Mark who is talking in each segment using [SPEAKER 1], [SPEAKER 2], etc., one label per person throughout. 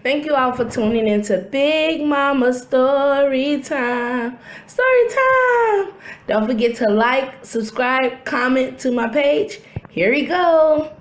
[SPEAKER 1] Thank you all for tuning into Big Mama Story Time. Story Time. Don't forget to like, subscribe, comment to my page. Here we go.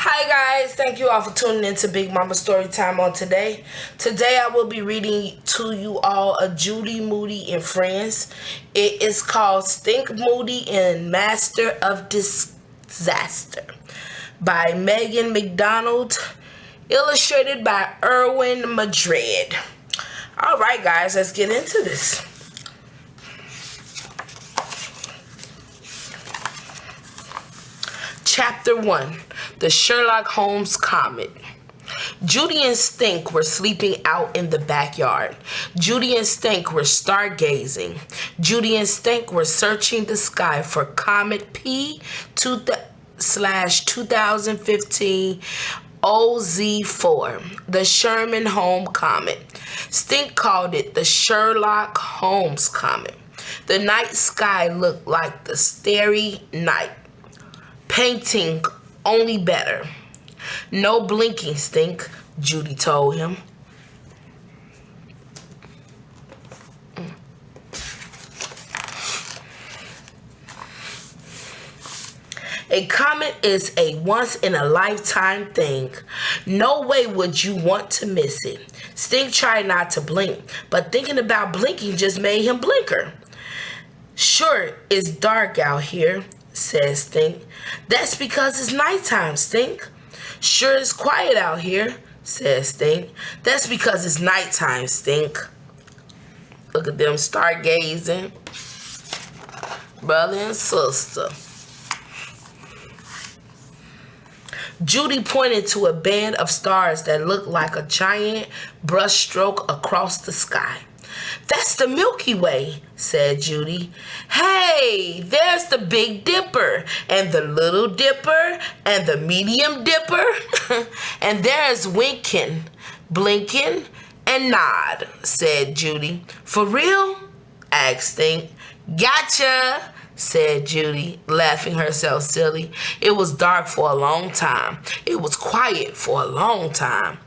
[SPEAKER 1] Hi guys, thank you all for tuning in to Big Mama Story Time on today. Today I will be reading to you all a Judy Moody and Friends. It is called Stink Moody and Master of Disaster by Megan McDonald, illustrated by Erwin Madrid. Alright guys, let's get into this. Chapter 1. The Sherlock Holmes Comet. Judy and Stink were sleeping out in the backyard. Judy and Stink were stargazing. Judy and Stink were searching the sky for Comet P/2015 OZ4, the Sherman Home Comet. Stink called it the Sherlock Holmes Comet. The night sky looked like the starry night, painting only better. No blinking, Stink, Judy told him. A comet is a once-in-a-lifetime thing. No way would you want to miss it. Stink tried not to blink, but thinking about blinking just made him blinker. Sure, it's dark out here, says Stink. That's because it's nighttime, Stink. Sure, it's quiet out here, says Stink. That's because it's nighttime, Stink. Look at them stargazing. Brother and sister. Judy pointed to a band of stars that looked like a giant brushstroke across the sky. That's the Milky Way, said Judy. Hey, there's the Big Dipper, and the Little Dipper, and the Medium Dipper. And there's Winkin, Blinkin, and Nod, said Judy. For real? Asked Stink. Gotcha, said Judy, laughing herself silly. It was dark for a long time. It was quiet for a long time.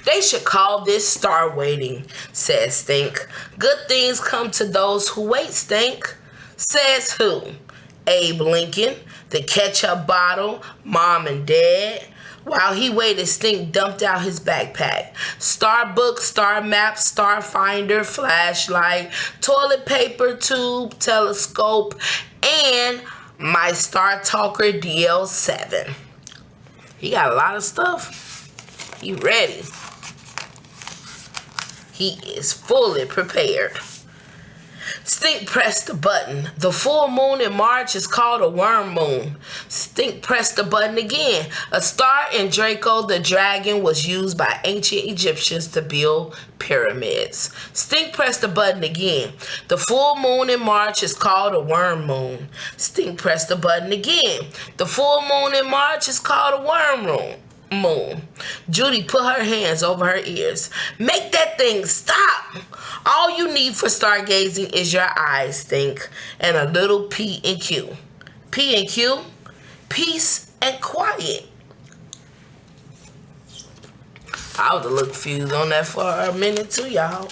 [SPEAKER 1] They should call this star waiting, says Stink. Good things come to those who wait, Stink. Says who? Abe Lincoln, the ketchup bottle, Mom and Dad. While he waited, Stink dumped out his backpack. Star book, star map, star finder, flashlight, toilet paper tube, telescope, and my Star Talker DL7. He got a lot of stuff. He ready. He is fully prepared. Stink pressed the button. The full moon in March is called a worm moon. Stink pressed the button again. A star in Draco the dragon was used by ancient Egyptians to build pyramids. Stink pressed the button again. The full moon in March is called a worm moon. Stink pressed the button again. The full moon in March is called a worm moon. Judy put her hands over her ears. Make that thing stop. All you need for stargazing is your eyes, Stink, and a little P and Q. P and Q? Peace and quiet. I was a little confused on that for a minute too, y'all.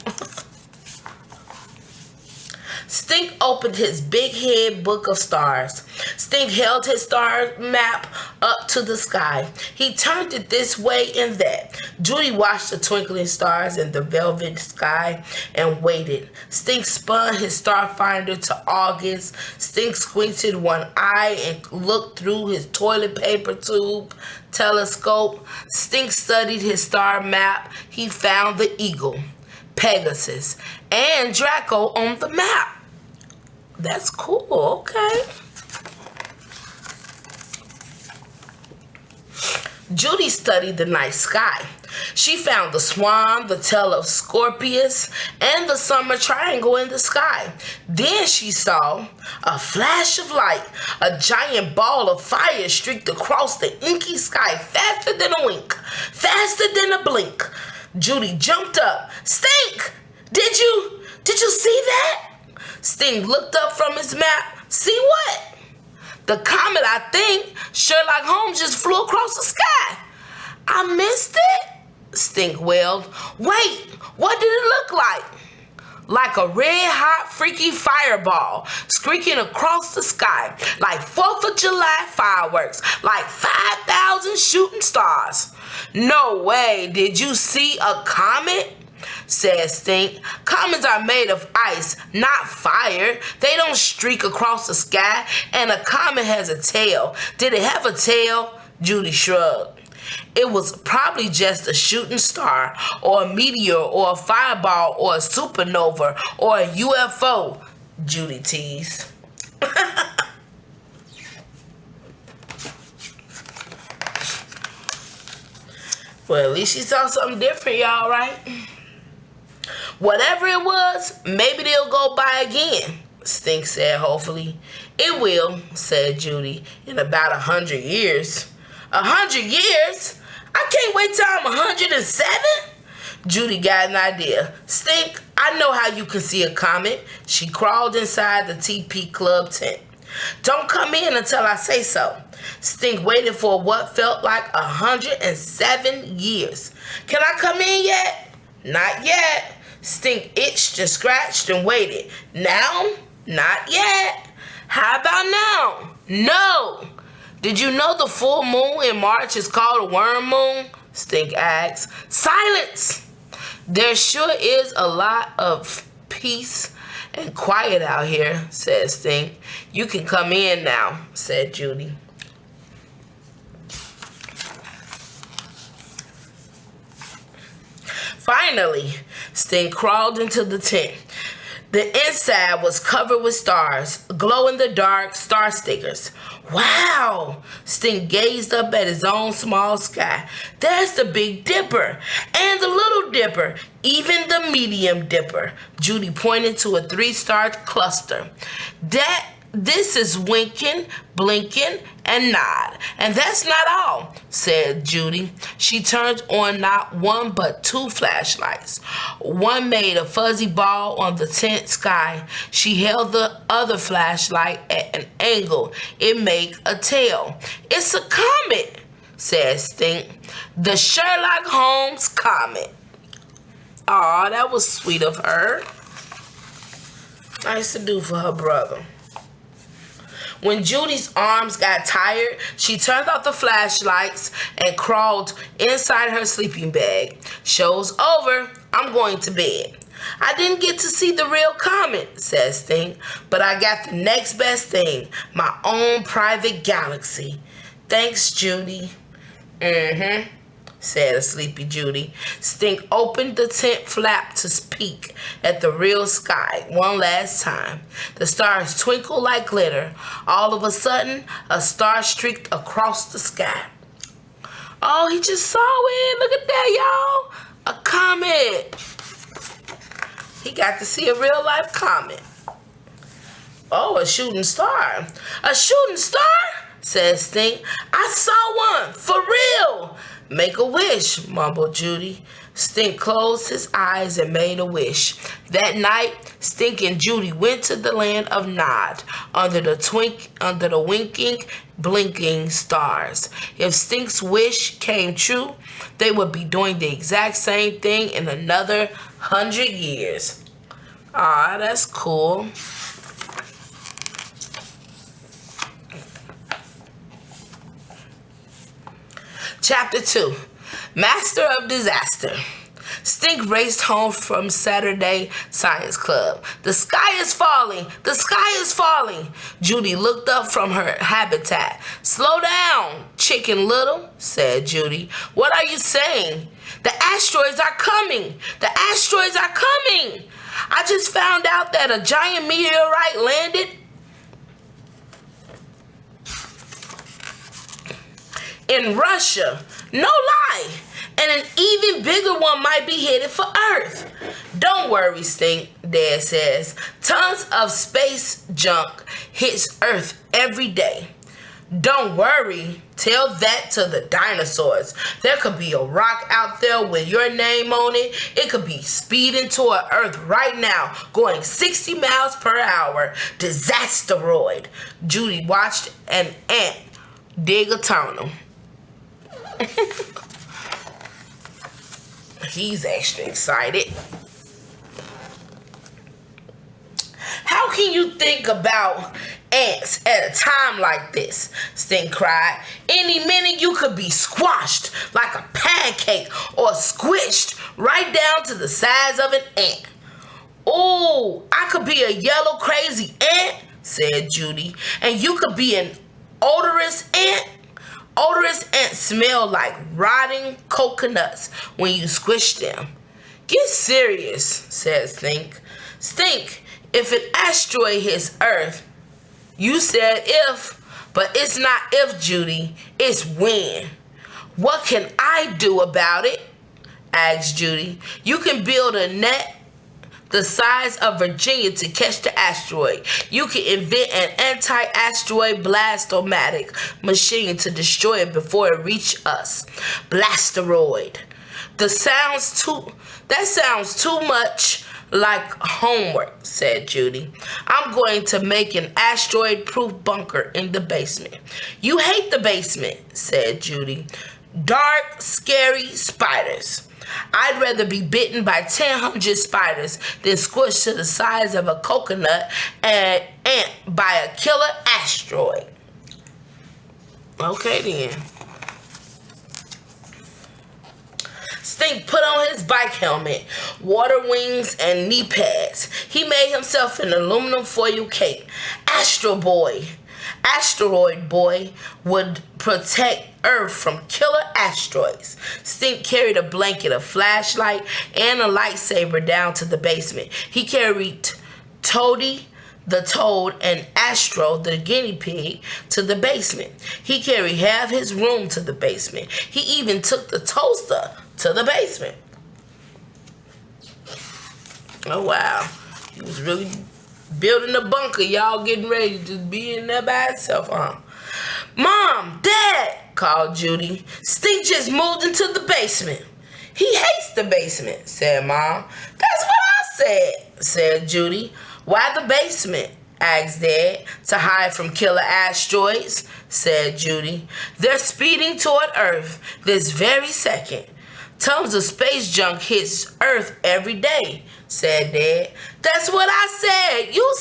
[SPEAKER 1] Stink opened his big head book of stars. Stink held his star map up to the sky. He turned it this way and that. Judy watched the twinkling stars in the velvet sky and waited. Stink spun his star finder to August. Stink squinted one eye and looked through his toilet paper tube telescope. Stink studied his star map. He found the eagle, Pegasus, and Draco on the map. That's cool, okay. Judy studied the night sky. She found the swan, the tail of Scorpius, and the summer triangle in the sky. Then she saw a flash of light. A giant ball of fire streaked across the inky sky faster than a wink, faster than a blink. Judy jumped up. Stink! Did you see that? Stink looked up from his map. See what? The comet, I think. Sherlock Holmes just flew across the sky. I missed it, Stink wailed. Wait, what did it look like? Like a red-hot, freaky fireball streaking across the sky, like 4th of July fireworks, like 5,000 shooting stars. No way, did you see a comet? Said Stink. Comets are made of ice, not fire. They don't streak across the sky, and a comet has a tail. Did it have a tail? Judy shrugged. It was probably just a shooting star, or a meteor, or a fireball, or a supernova, or a UFO, Judy teased. Well, at least she saw something different, y'all, right? Whatever it was, maybe they'll go by again, Stink said hopefully. It will, said Judy, in about 100 years. 100 years? I can't wait till I'm 107? Judy got an idea. Stink, I know how you can see a comet. She crawled inside the TP Club tent. Don't come in until I say so. Stink waited for what felt like 107 years. Can I come in yet? Not yet. Stink itched and scratched and waited. Now? Not yet. How about now? No. Did you know the full moon in March is called a worm moon? Stink asked. Silence. There sure is a lot of peace and quiet out here, said Stink. You can come in now, said Judy. Finally, Stink crawled into the tent. The inside was covered with stars, glow-in-the-dark star stickers. Wow! Stink gazed up at his own small sky. There's the Big Dipper and the Little Dipper, even the Medium Dipper. Judy pointed to a 3-star cluster. This is winking, blinking, and nod. And that's not all, said Judy. She turned on not one but 2 flashlights. One made a fuzzy ball on the tent sky. She held the other flashlight at an angle. It made a tail. It's a comet, said Stink. The Sherlock Holmes comet. Aw, that was sweet of her. Nice to do for her brother. When Judy's arms got tired, she turned off the flashlights and crawled inside her sleeping bag. Show's over. I'm going to bed. I didn't get to see the real comet, said Stink, but I got the next best thing, my own private galaxy. Thanks, Judy. Said a sleepy Judy. Stink opened the tent flap to peek at the real sky one last time. The stars twinkled like glitter. All of a sudden, a star streaked across the sky. Oh, he just saw it. Look at that, y'all. A comet. He got to see a real-life comet. Oh, a shooting star. A shooting star? Said Stink. I saw one. For real. Make a wish, mumbled Judy. Stink closed his eyes and made a wish. That night, Stink and Judy went to the land of Nod under the winking, blinking stars. If Stink's wish came true, they would be doing the exact same thing in another 100 years. Ah, that's cool. Chapter 2, Master of Disaster. Stink raced home from Saturday Science Club. The sky is falling. The sky is falling. Judy looked up from her habitat. Slow down, Chicken Little, said Judy. What are you saying? The asteroids are coming. The asteroids are coming. I just found out that a giant meteorite landed in Russia. No lie. And an even bigger one might be headed for Earth. Don't worry, Stink, Dad says. Tons of space junk hits Earth every day. Don't worry. Tell that to the dinosaurs. There could be a rock out there with your name on it. It could be speeding toward Earth right now, going 60 miles per hour. Disasteroid. Judy watched an ant dig a tunnel. He's extra excited. How can you think about ants at a time like this? Stink cried. Any minute you could be squashed like a pancake or squished right down to the size of an ant. Oh, I could be a yellow crazy ant, said Judy. And you could be an odorous ant. Odorous ants smell like rotting coconuts when you squish them. Get serious, said Stink. Stink, if an asteroid hits Earth, you said if, but it's not if, Judy, it's when. What can I do about it? Asked Judy. You can build a net the size of Virginia to catch the asteroid. You can invent an anti-asteroid blast-o-matic machine to destroy it before it reaches us. Blasteroid. That sounds too much like homework, said Judy. I'm going to make an asteroid-proof bunker in the basement. You hate the basement, said Judy. Dark, scary spiders. I'd rather be bitten by 1,000 spiders than squished to the size of a coconut and ant by a killer asteroid. Okay then. Stink put on his bike helmet, water wings, and knee pads. He made himself an aluminum foil cape. Asteroid Boy would protect Earth from killer asteroids. Stink carried a blanket, a flashlight, and a lightsaber down to the basement. He carried Toady the toad and Astro the guinea pig to the basement. He carried half his room to the basement. He even took the toaster to the basement. Oh wow. He was really building a bunker, y'all, getting ready to just be in there by itself, huh? Mom, Dad, called Judy. Stink just moved into the basement. He hates the basement, said Mom. That's what I said Judy. Why the basement? Asked Dad. To hide from killer asteroids, said Judy. They're speeding toward Earth this very second. Tons of space junk hits Earth every day, said Dad. That's what I said. You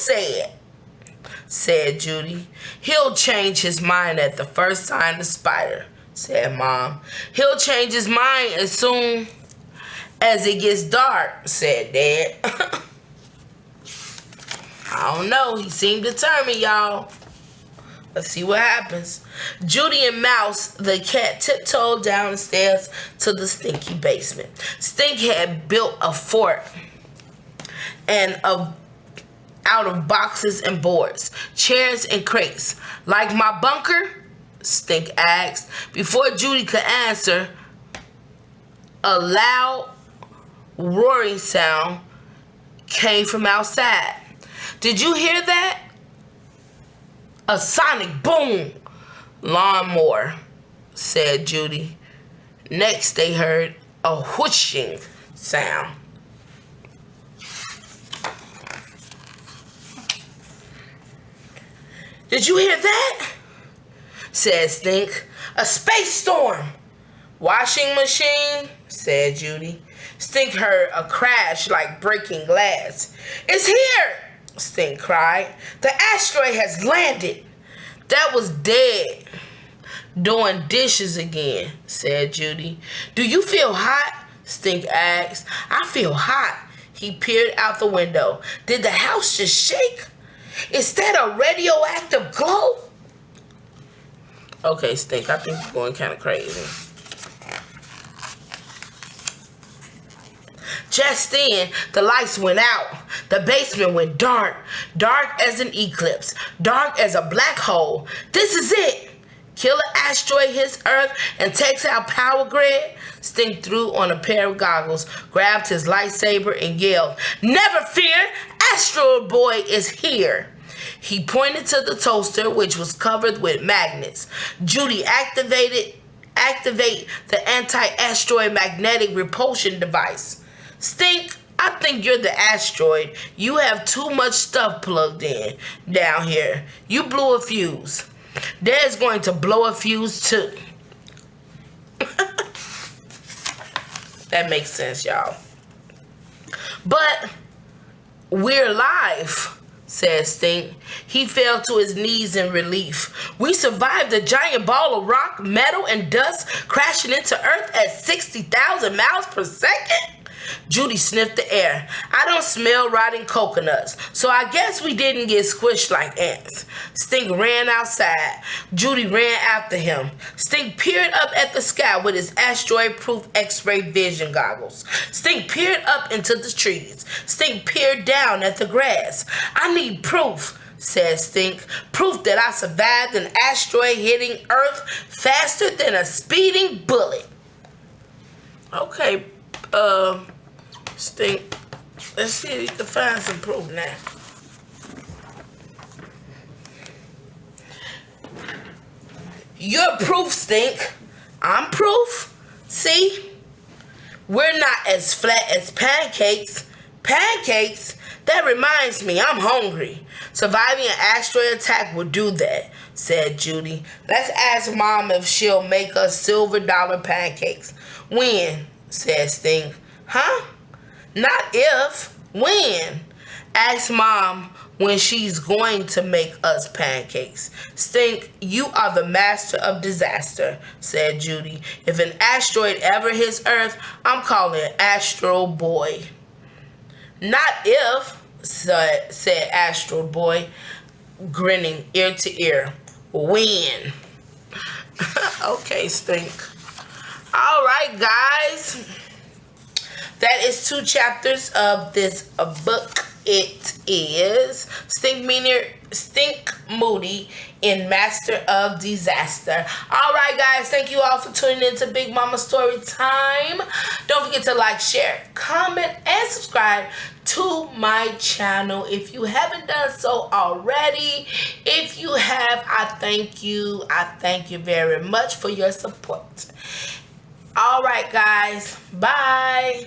[SPEAKER 1] said Judy. He'll change his mind at the first sign of spider, said Mom. He'll change his mind as soon as it gets dark, said Dad. I don't know. He seemed determined, y'all. Let's see what happens. Judy and Mouse, the cat, tiptoed down the stairs to the stinky basement. Stink had built a fort out of boxes and boards, chairs and crates. Like my bunker? Stink asked. Before Judy could answer, a loud roaring sound came from outside. Did you hear that? A sonic boom. Lawnmower, said Judy. Next they heard a whooshing sound. Did you hear that? Said Stink. A space storm. Washing machine, said Judy. Stink heard a crash like breaking glass. It's here, Stink cried. The asteroid has landed. That was Dead doing dishes again, said Judy. Do you feel hot? Stink asked. I feel hot. He peered out the window. Did the house just shake? Is that a radioactive glow? Okay, Stink, I think you're going kind of crazy. Just then, the lights went out. The basement went dark. Dark as an eclipse. Dark as a black hole. This is it. Killer asteroid hits Earth and takes out power grid. Stink threw on a pair of goggles, grabbed his lightsaber, and yelled, Never fear, Asteroid Boy is here. He pointed to the toaster, which was covered with magnets. Judy, activate the anti-asteroid magnetic repulsion device. Stink, I think you're the asteroid. You have too much stuff plugged in down here. You blew a fuse. Dad's going to blow a fuse too. That makes sense, y'all. But we're live, said Stink. He fell to his knees in relief. We survived a giant ball of rock, metal, and dust crashing into Earth at 60,000 miles per second. Judy sniffed the air. I don't smell rotting coconuts, so I guess we didn't get squished like ants. Stink ran outside. Judy ran after him. Stink peered up at the sky with his asteroid-proof X-ray vision goggles. Stink peered up into the trees. Stink peered down at the grass. I need proof, said Stink. Proof that I survived an asteroid hitting Earth faster than a speeding bullet. Okay, Stink, let's see if you can find some proof now. You're proof, Stink. I'm proof. See? We're not as flat as pancakes. Pancakes? That reminds me, I'm hungry. Surviving an asteroid attack will do that, said Judy. Let's ask Mom if she'll make us silver dollar pancakes. When? Said Stink. Huh? Not if. When? Ask Mom when she's going to make us pancakes. Stink, you are the master of disaster, said Judy. If an asteroid ever hits Earth, I'm calling it Astro Boy. Not if, said Astro Boy, grinning ear to ear. When? Okay, Stink. All right, guys. That is 2 chapters of this book. It is Stink Moody in Master of Disaster. All right, guys. Thank you all for tuning in to Big Mama Story Time. Don't forget to like, share, comment, and subscribe to my channel if you haven't done so already. If you have, I thank you. I thank you very much for your support. All right, guys. Bye.